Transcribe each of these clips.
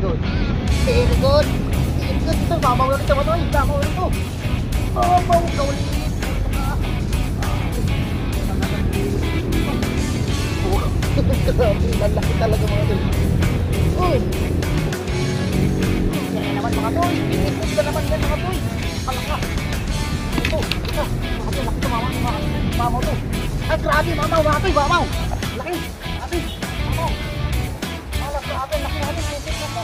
good. Very good. Very good. Ito, mamaw na ito, matoy. Mamaw na ito. Mamaw ka ulit. Lalaki talaga mga toy. Uy! Yan naman mga toy. Pinisip ka naman yan mga toy. Palaka. Ito. Laki ito mamaw. Mamaw to. Ay grabe mamaw mga toy. Mamaw. Laki. Grabe. Mamaw. Grabe. Laki natin. Pinisip na to.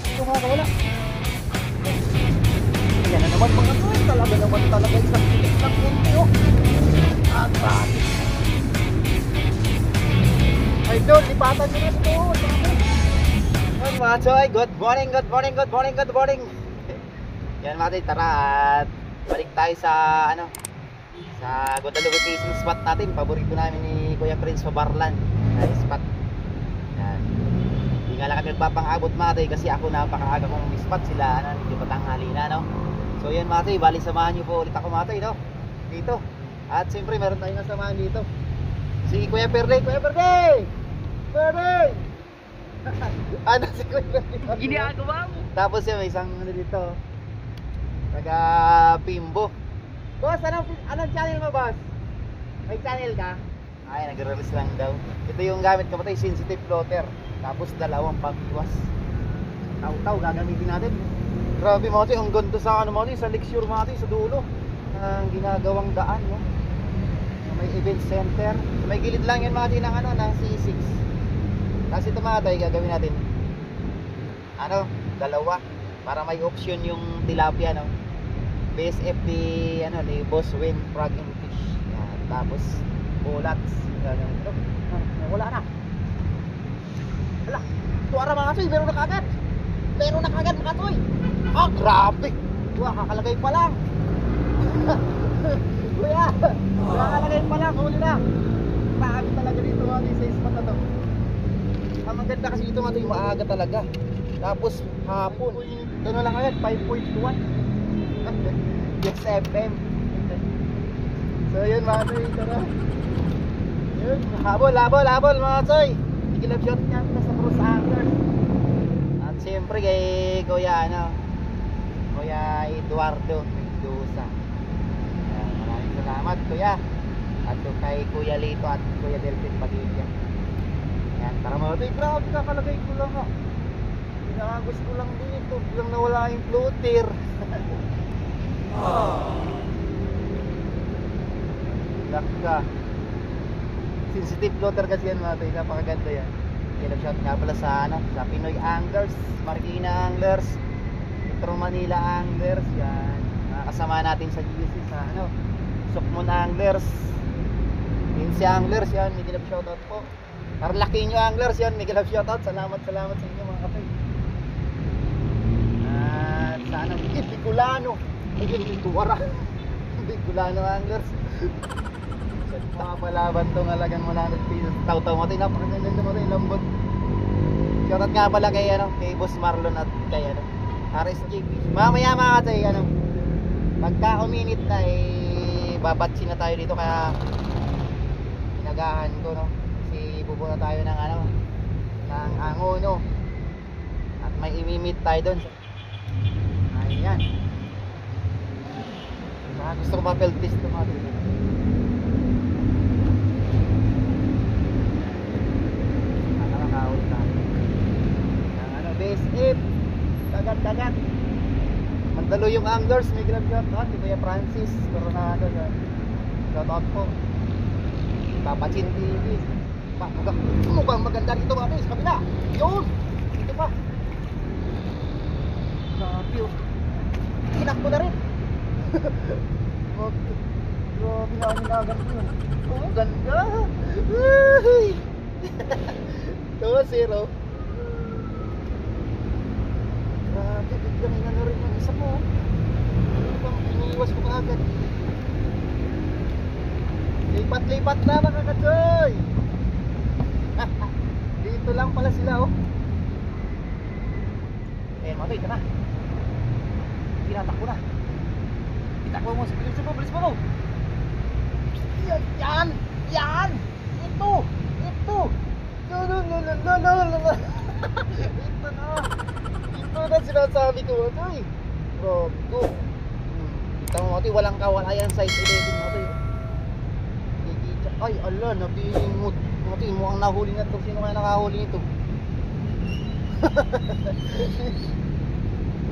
Ito mga kawala. Yan na naman mga toy. Talaga naman talaga isang pinik na kunti oh. Ah grabe. Ay doon, lipatan nyo na ito. Mga choy, good morning. Yan mga toy, tara at balik tayo sa sa Guadalupe fishing spot natin. Paborito namin ni Kuya Prince Fabarlan na spot. Yan. Hindi nga lang kami nagpapang-abot mga toy kasi ako napakaaga kong spot sila medyo patanghali na no. So yan mga toy, bali samahan nyo po ulit ako mga toy no? Dito. At siyempre meron tayong nasamahan dito. Si Kuya Perde. Ano si Kuya Perde? Ginagawa mo. Tapos yun, may isang dito. Taga Pimbo. Boss, anong channel mo, boss? May channel ka? Ay, nag-release lang daw. Ito yung gamit ko, sensitive floater. Tapos dalawang pang-iwas. Taw-taw, gagamitin natin. Grabe mga toy, ang ganda sa sa lecture mga toy, sa dulo. Ang ginagawang daan, no? May event center. So, may gilid lang yan mga toy ng C6. Tapos ito mga toy, gagawin natin dalawa para may option yung tilapia no. BSF ni Boss Win Frog and Fish. Yan. Tapos bullets. Wala na. Wala. Tuwara mga toy, meron na kagad mga toy. Ah, grabe. Wah, kakalagay pa lang. Kuya, kakalagay pa lang, huli na. Grabe talaga dito mga toy sa spot na to. Ang maganda kasi dito mga toy, maaga talaga. Tapos hapon, lang agad, 5.1 Yes FM. So yun mga toy, tara. Yun, habol mga toy. Ikilab shot niya sa Bruce Anglers. At siyempre kay Kuya Eduardo Mendoza. Maraming salamat Kuya. At kay Kuya Lito at Kuya Delphin Padilla. Yan, tara mga toy, grabe kakalagay ko lang ha. Pinakagos ko lang dito, biglang nawala yung floater. Laka. Sensitive floater kasi yan mga toy, napakaganda yan. Kinag-shout nga pala sa Pinoy Anglers, Marikina Anglers, Metro Manila Anglers, yan. Mga kasama natin sa GC sa Sukmon Anglers, Lindsay Anglers, yan, may kinag-shoutout po. Tarlaqueño Anglers, yan, may kinag-shoutout. Salamat sa inyo mga kapay. At sana Bicolano. Bicolano Anglers. Mga palaban tong alagang 100 pesos. Taw-taw mo tayo, napakaganda mo tayo, lambot. Shoutout nga pala kay Boss Marlon at kay RSJP. Mamaya mga tayo, pagka uminit na babatsin na tayo dito, kaya pinagahan ko kasi pupunta tayo ng ng Angono. At may imimit tayo doon. Ayan. Gusto ko ma-field test ito mga dito. Nakakahuli tayo ng BSF. Dagat. Mandalo yung anglers. May grab shoutout si Kuya Francis Coronado. Shoutout po. Papachin TV. Mukhang maganda dito mga boys. Kabila. Yun. Dito pa. Grabe. Kinak ko na rin. Grabe na ang inagan ko. Oh, ganda. Ito, 0. Grabe, biglang inano rin yung isa mo. Iniiwas ko kaagad. Lipat-lipat na mga katsoy. Dito lang pala sila mga toy, tara. Tinatakbo na. Itakbo mo, bilis mo. Yan. Ito. Ito na. Yun ang sinasabi ko, Matoy. Bro, go. Kita mo, Matoy, walang kawalayan size 11, Matoy. Ay, ala, nabingot. Matoy, mukhang nahuli na to. Sino kaya nakahuli nito?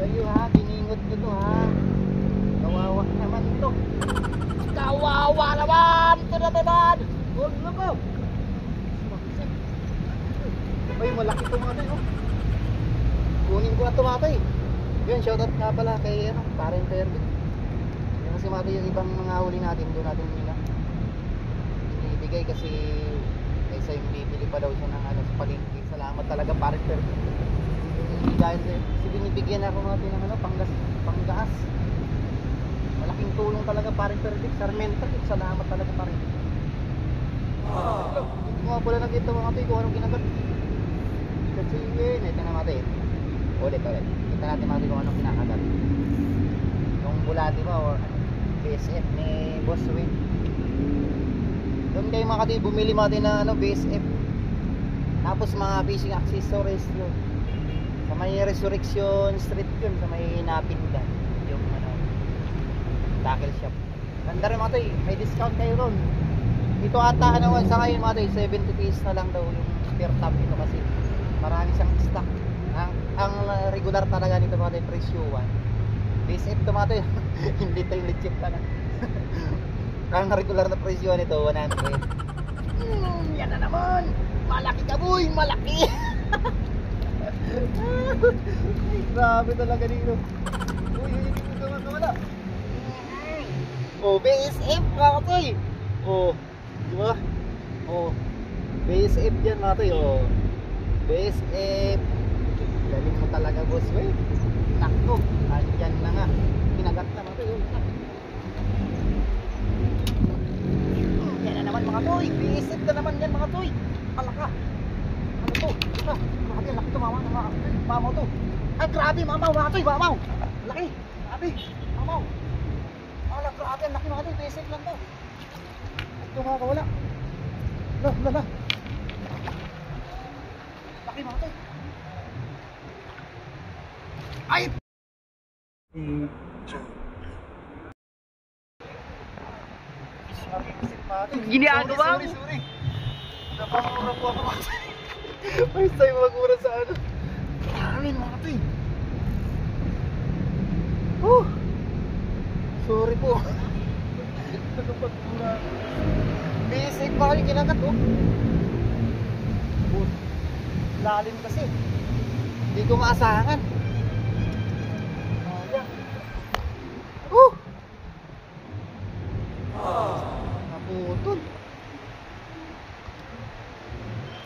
Kayo ha, biningot nyo to ha. Kawawa naman to. Kawawa naman! Ito na naman! Huwag na ko! Ay, malaki to mga tayo. Kunin ko na to mga tayo. Yun, shoutout nga pala kay Parent Pervin. Yung kasi mga tayo, yung ibang mga huli natin, doon natin nila ibigay kasi kaysa yung bibili pa daw siya ng sa palengke. Salamat talaga Parent Pervin. Dahil kasi binibigyan ako mga tayo ng panggas. Malaking tulong talaga Parent Pervin. Sarmenta, salamat talaga Parent. Hindi ko nga pala nakita mga tayo kung anong kinagat. Kasi yun, ito na natin. Ulit. Kita natin natin kung anong kinakagat. Yung bulati ba or BSF ni Boss Win. Doon kayo mga kati bumili natin na BSF. Tapos mga fishing accessories yun. Sa may Resurrection Street yun. Sa may Napindan. Yung tackle shop. Ganda rin mga tayo. May discount kayo ron. Ito ata sa ngayon mga tayo 70 pesos na lang daw yung spare tab ito kasi marami siyang stock. Ang regular talaga nito mga tayo presyo 1. BSF ito mga tayo. Hindi tayo legit na. Ang regular na presyo nito 100. Yan na naman. Malaki ka boy, malaki. Ay, grabe talaga dito. Uy, ito wala. Oh, BSF mga tayo. Oh, di ba? Oh, BSF yan mga tayo. Oh, BSF. Galing mo talaga boss, wey. Nakto, andyan na nga. Pinagat na mga tayo. Yan na naman mga toy. BSF na naman yan mga toy. Alaka. Ano to? Ito. Grabe, laki to mama. Mamaw to. Ay grabe, mamaw mga toy. Mamaw. Laki. Grabe. Mamaw. Ala, grabe. Laki mga toy. BSF lang to. Ito mga kawala. La. Laki mga toy. Ay! Ginagawa mo? Sorry. Napamura po ako. Ay, sa'yo magmura sa ano. Amin mga toy. Sorry po. Basic pa kayo kinagat lalim kasi. Hindi ko maasahan. Naputol.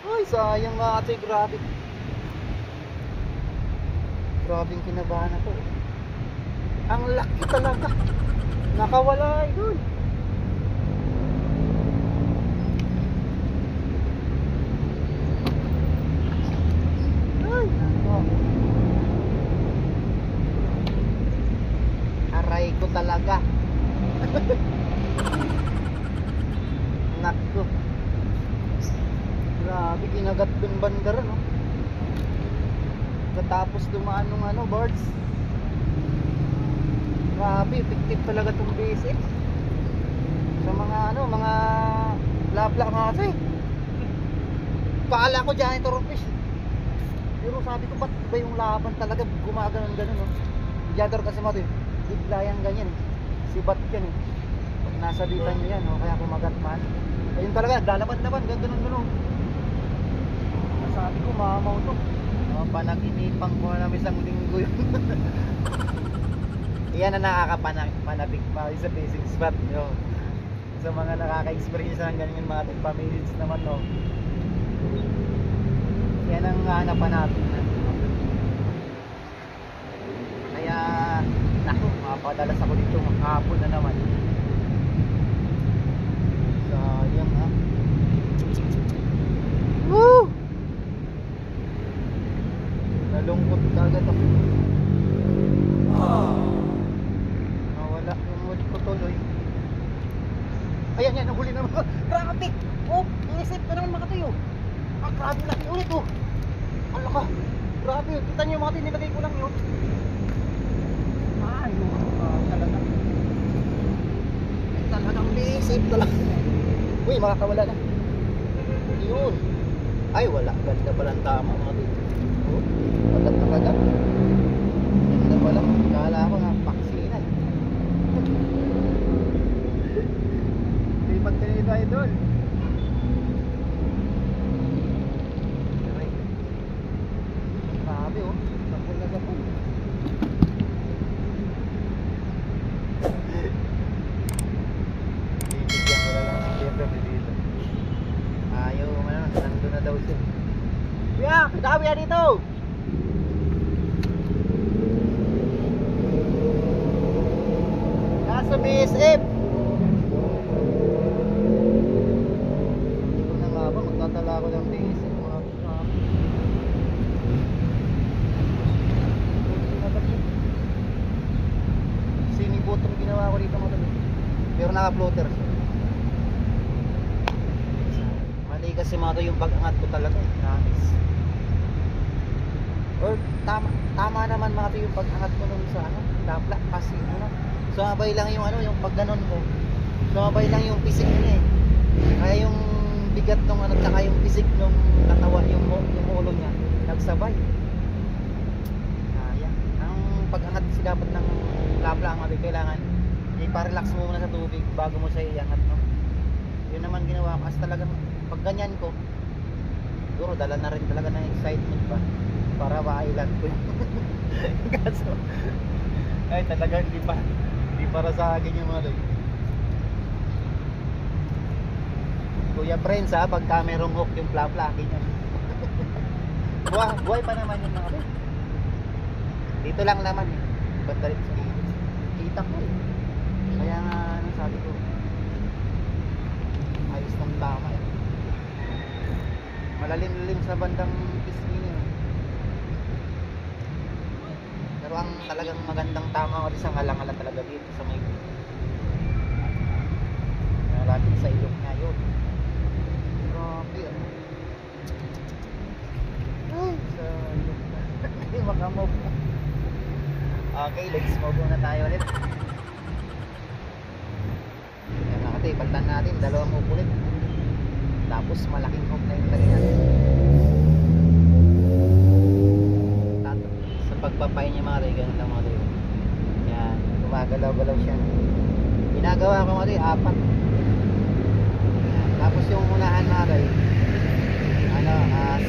Ay, sayang nga ate, grabe. Grabing kinabahan ako. Ang laki talaga. Nakawala doon. Ay, aray ko talaga. Nakko. Grabe, kinagat dun bandara, no? Katapos dumaan nung birds. Grabe, effective talaga itong BSF. Sa mga mga laplak mga kasi. Paala ko dyan ito fish. Pero sabi ko, ba't ba yung laban talaga gumaganon-ganon, no? Jador kasi mo ito, bigla yung ganyan. Sibat yan eh. Pag nasa bitan nyo yan, no? Kaya kumagat man. Ayun talaga, lalaban-laban, ganun-ganon. Sabi ko, mamaw to. Panaginipan ko na isang linggo yun. Iyan na nakakapanabik pa sa fishing spot, no? Sa mga nakaka-experience ng ganyan mga tagpamilits naman, no? Yan ang hanapan natin. Kaya, naku, mapadalas ako dito makahapon na naman. Sayang ha. Woo! Nalungkot agad ako. Nawala yung mood ko tuloy. Ayan yan, nahuli naman. Grabe! Oh, inisip ko naman mga tayo. Grabe laki ulit oh. Ala ka. Grabe, kita niyo mga nilagay ko lang yun. Ay, talaga. Talagang safe talaga. Uy, makakawala na. Yun. Ay, wala. Ganda pala ang tama mga dito. Oh, wala talaga. Ganda pala. Kala ko nga, paksinan. Lipat ka nito, idol. Grabe oh. Gapon na gapon. Bibigyan ko na lang si Peter dito. Ayaw man, nandun na daw siya. Kuya, kadawi na dito! Nasa BSF! Hindi ko na nga ba, magtatala ako ng BSF mga kapatid. Sinibotong ginawa ko dito mga kapatid. Pero naka-floater siya. Mali kasi mga to yung pag-angat ko talaga. Nice. Or tama naman mga to yung pag-angat ko nung sa ano, tapla kasi ano. Sumabay lang yung ano, yung pag ganon ko. Sumabay lang yung pisik niya eh. Kaya yung bigat nung ano, tsaka yung pisik nung katawa, yung ulo niya, nagsabay. Kaya, ang pag-angat kasi dapat ng lapla ang kailangan ipa-relax mo muna sa tubig bago mo siya iangat, no? Yun naman ginawa ko kasi talagang pag ganyan ko siguro dala na rin talaga ng excitement ba para ma-island ko kaso ay talagang hindi para sa akin yung mga doon. Kuya Prince ha, pagka merong hook yung plapla akin yun. Buhay pa naman yung mga doon. Dito lang naman eh, banda rin sa kita ko eh. Kaya nga, anong sabi ko, ayos ng tama eh. Malalim-lim sa bandang pisngi eh. Pero ang talagang magandang tama ko sa ngalang-ngala talaga dito sa may malapit sa ilog niya yun. Grabe ano. Ay, sa ilog na. Hindi makamove na. Okay, let's move na tayo ulit. Ate, palitan natin, dalawang hook ulit. Tapos malaking hook na yung lagay natin. Sa pagpapay niya mga tayo, ganun lang mga tayo. Yan, gumagalaw-galaw siya. Ginagawa ko mga tayo, 4. Yan. Tapos yung unahan mga tayo,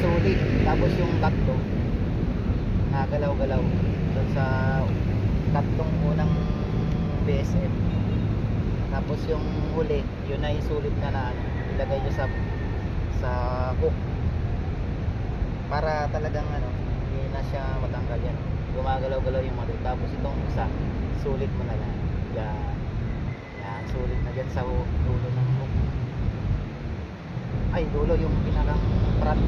sulit. Tapos yung tatlo, nagalaw-galaw. Doon sa tatlong unang BSF. Tapos yung huli, yun na yung sulit na ilagay nyo sa hook para talagang ano, hindi na siya matanggal yan. Gumagalaw-galaw yung mga. Tapos itong isa, sulit mo na lang. Yan, sulit na dyan sa dulo ng hook. Ay, dulo yung pinakang prat.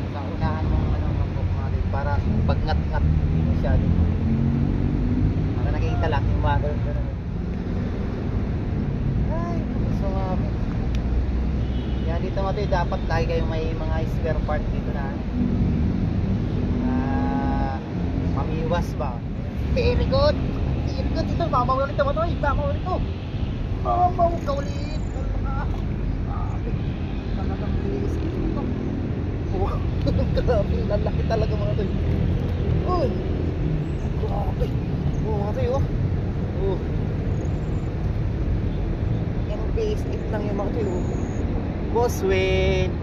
Sa unahan mong ano, ng hook mga din, para pag ngat-ngat, hindi masyado. Para nakikita lang yung magalaw-galaw. Kaya dito mga tayo, dapat lagi kayong may mga spare part dito na pamiwas ba. Very good. Very good. Ito, mamaw ulit ito. Mamaw ulit ito. Mamaw ka ulit. Talagang bilis ito. Oh, grabe. Lalaki talaga mga tayo. Oh, grabe. Oh mga tayo. Oh. Base 8 lang yung mga tayo. Boss Win.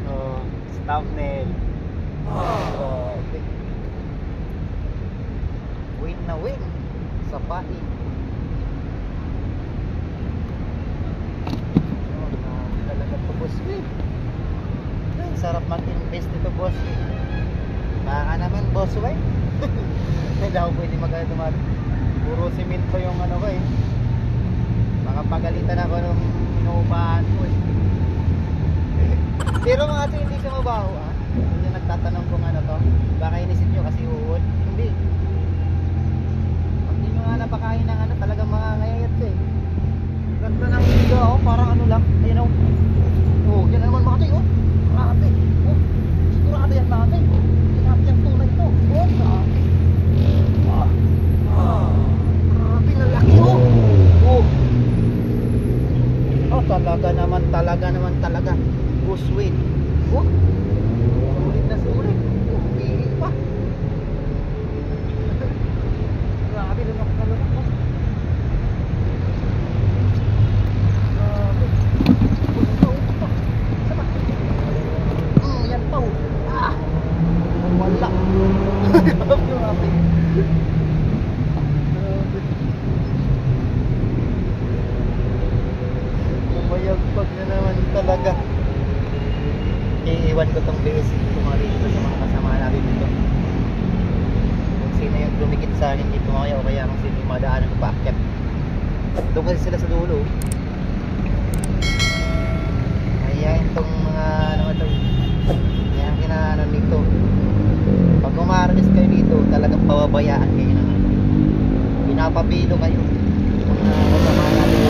Oh, thumbnail. Oh, okay. Win na win sa pain. Oh, talaga to Boss Win. Ay, sarap mag-invest dito Boss Win. Baka naman Boss Win. Hindi ako pwede mag-dumar. Puro simento yung ano ko eh. Makapagalitan ako nung inuupahan ko eh. Pero mga ito hindi siya mabaho ah. Hindi nagtatanong kung ano to. Baka inisip nyo kasi uod. Hindi. Pag di nyo nga napakain ng ano, talagang makangayayat siya eh. Ganda ng video oh, parang ano lang. Ayun oh. Oh, yan naman mga ito oh. Marami. Oh, sigurado yan natin. Crosswind. Oh, sulit na sulit. Oh, pili pa. Grabe, lunok na lunok. Oh. Grabe. Sama. Yan pa. Ah! Wala. Grabe, grabe. Umayagpag na naman talaga. Iiwan ko tong BS tumari dito sa mga kasama natin dito. Kung sino yung lumikit sa akin dito mamaya o kaya kung sino yung madaanan ko paakyat. Doon kasi sila sa dulo. Kaya itong mga ano ito. Kaya ang kinaanan dito. Pag umarnis kayo dito, talagang pababayaan kayo ng pinapapilo kayo. Mga kasama natin.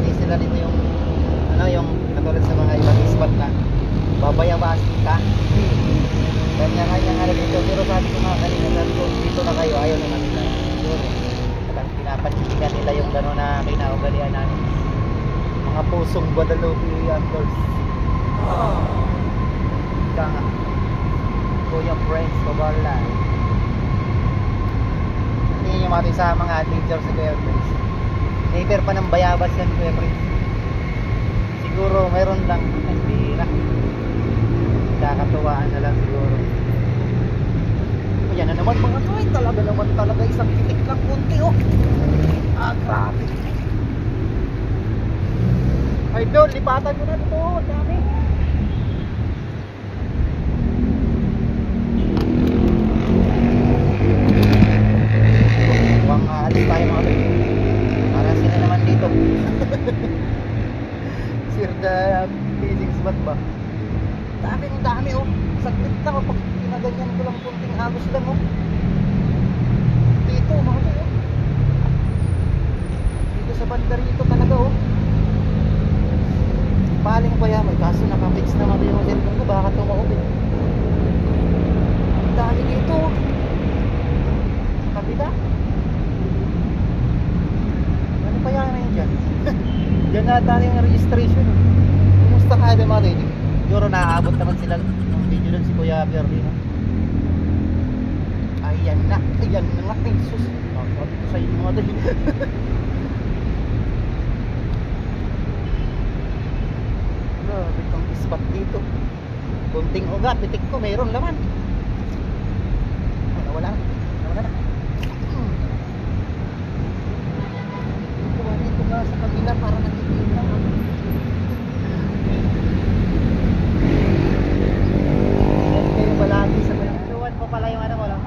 Hindi sila dito yung ano yung katulad sa mga ibang spot na babayawasin ka. Kanya-kanya nga dito. Pero sabi ko nga kanina, sabi ko dito na kayo, ayaw naman nila. Siguro, talagang pinapanitigan nila yung gano'n na kinaugalian namin. Mga pusong Guadalupe Anglers. Ika nga. Kuya Friends, Kabarla. Hindi nyo mati sa mga adventures sa Kuya Friends. Never pa ng bayabas yan, Kuya Friends. Siguro meron lang, hindi na. Kakatuwaan na lang siguro. Ayan na naman mga toy, talaga naman talaga isang titik lang kunti oh. Ah, grabe. Idol, lipatan mo na dito, dami. Huwag aalis tayo mga toy. Para sila naman dito. Sir the physics ba't ba? Dami oh. Saglit lang oh. Pag pinaganyan ko lang kunting agos lang oh. Dito mga toy oh. Dito sa banda rito talaga oh. Paling pa yan, kaso nakafix naman yung cellphone ko, baka tumaubin. Ang dami dito. Kapita. Ano pa yan na yun dyan? Dyan nata yung registration. Kumusta ka din mga tayo? Siguro naaabot naman sila ng video doon si Kuya Pierre. Ayan na nga. Ay sus. Nakakot ko sa inyo mga tayo. Grabe itong spot dito. Kunting ugat, pitik ko, mayroon laman. Ay, nawala na. Dito nga sa kabila para nakikita. Yan kayo palagi sa kaluan po pala yung ano ko lang.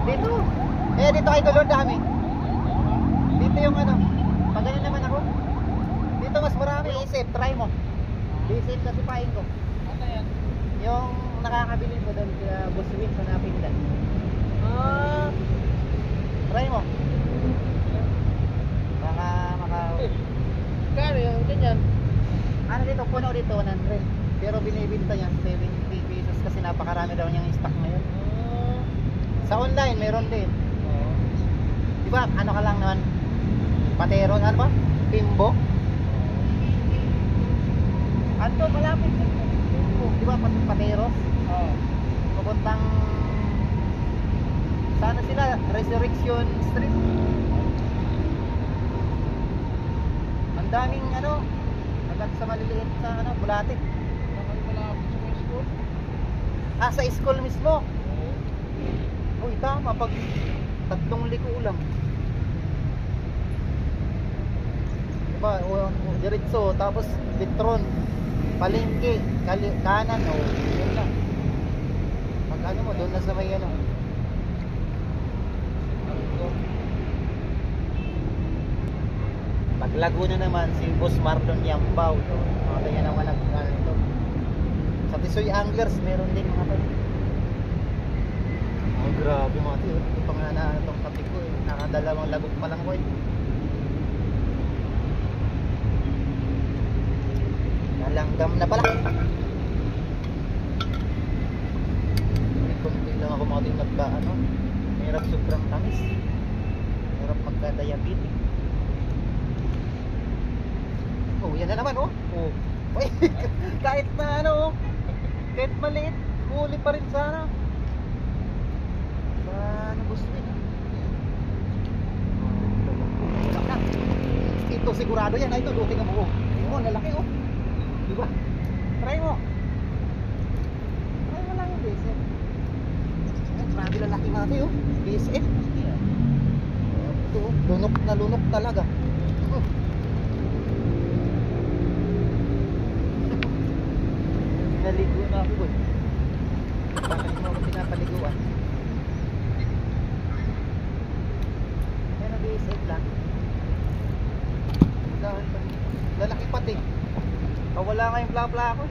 Dito. Dito kay Dolor dami. Dito yung ano. Pag ganun naman ako. Dito mas marami. Isip, try mo. Visit kasi paing ko. Ano yan? Yung nakakabili mo doon sa Buswit sa Napindan. Try mo. Baka Kano yung ganyan? ano dito, puno dito 100. Pero binibinta niya 70 pesos kasi napakarami daw niyang stock ngayon. Sa online meron din. Di ba? Ano ka lang naman? Patero, ano ba? Timbo. Anto, malapit din. Di ba, Pateros? Oo. Papuntang sana sila, Resurrection Street. Ang daming ano, agad sa maliliit sa ano, Bulate. Malapit sa school? Ah, sa school mismo? Uy, tama, pag 3 liko lang. Diba, diretso, tapos Litron, palengke, kanan, o yun lang. Pag ano mo, doon na sa may ano. Pag Laguna naman, si Boss Marlon Yambao, mga kanya naman nag-ano ito. Sa Tisoy Anglers, meron din mga to. Oh, grabe mga to. Ito pa nga na itong kape ko eh. Nakadalawang lagok pa lang ko eh. Nalanggam na pala. May konti lang ako mga din nagka-ano. Mahirap sobrang tamis. Mahirap magka-diabetic. Oh, yan na naman oh. Oh. Uy, kahit na ano, kahit maliit, huli pa rin sana. Sa ano gusto nyo? Ito sigurado yan, ito duting mo. Ayun mo, lalaki oh. Diba? Try mo. Try mo lang yung BSF. Ay, grabe lalaki natin oh. BSF. Ito oh, lunok talaga. Naligo na ako boy. Bakit mo ako pinapaliguan? Pero BSF lang. Lalaki pati. Wala nga yung bla-bla ako.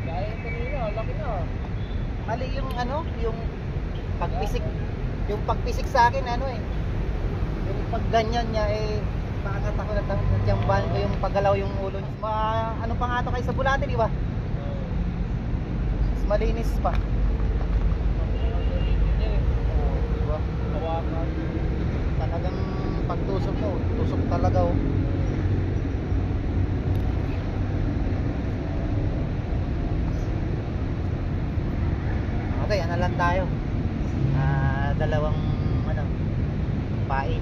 Kaya yung kanina, laki na. Mali yung ano, yung pagpisik. Yung pagpisik sa akin ano eh. Yung pagganyan niya eh paangat ako na tiyambahan ko yung paggalaw yung ulo niya. Ano pa nga to kayo sa bulate, di ba? Mas malinis pa. Oo, di ba? Kawakan. Talagang pagtusok mo, tusok talaga oh. Okay, ano lang tayo. Dalawang ano, pain.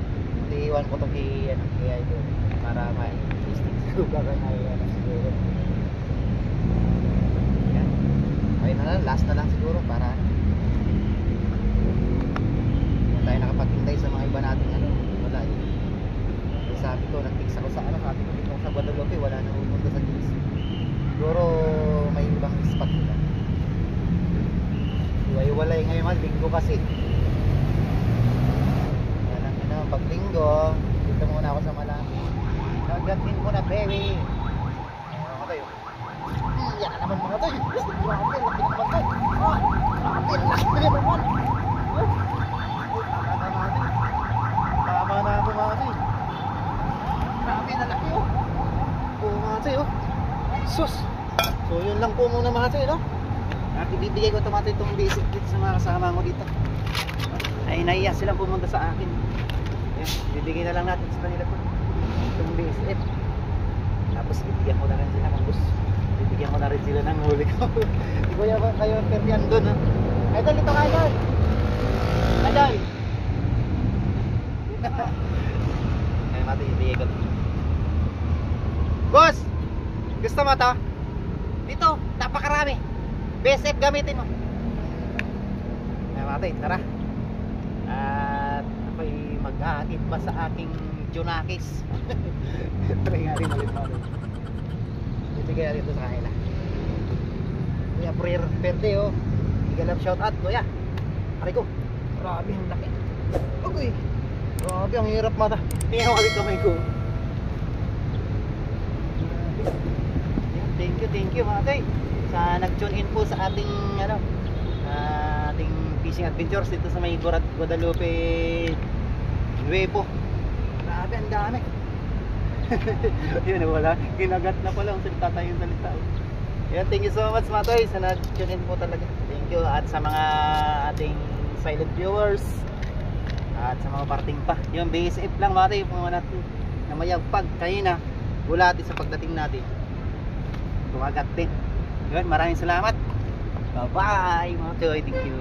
Iiwan ko to kay ano, kay Idol para may listing sa lugar na ano siguro. Yan. Okay na lang, last na lang siguro para ano. Hindi tayo nakapagtintay sa mga iba natin ano, wala eh. Kasi sabi ko, nag-fix ako sa ano, sabi ko dito sa Guadalupe, wala na pupunta sa GC. Siguro may ibang spot nila. Iwalay ngayon man, linggo kasi. Yan ang ano, pag linggo, dito muna ako sa Malaki. Nagatin ko na, baby. Ano tayo? Yan na naman mga tayo. Grabe, laki naman tayo. Grabe, laki naman. Tama na ako mga tayo. Grabe, nalaki oh. Oo mga tayo. Sus. So yun lang po muna mga tayo, no? Ibibigay ko tomato itong basic kit sa mga kasama ko dito. Ay naiya silang pumunta sa akin. Ayan, bibigay na lang natin sa kanila po itong basic. Tapos bibigyan ko na rin sila ng bus. Bibigyan ko na rin sila ng huli ko. Hindi ko yan kayo perdian doon ha. Idol, ito ka idol. Idol. Ay mati, ibigay ko. Boss! Gusto mo to? Dito, napakarami. BSF gamitin mo. Ay mati, tara. At ako'y mag-aakit pa sa aking Junakis. Try nga rin ulit pa. Ibigay rin ito sa kanila. Kuya Prayer Verde oh. Igalang shout out kuya. Aray ko. Grabe ang laki. Uy. Grabe ang hirap mata. Tingnan ko ulit kamay ko. Thank you mga tay. Sa nag-tune in po sa ating ano, ating fishing adventures dito sa may Guadalupe Nuevo. Grabe ang dami. Yun wala, kinagat na pala ang salita tayong salita. Yan, thank you so much mga toy sa nag-tune in po talaga. Thank you at sa mga ating silent viewers at sa mga parting pa. Yung BSF lang mga toy, mga natin na mayagpag kayo na bulati sa pagdating natin. Tumagat din. Yun, maraming salamat. Bye bye mga toy, thank you.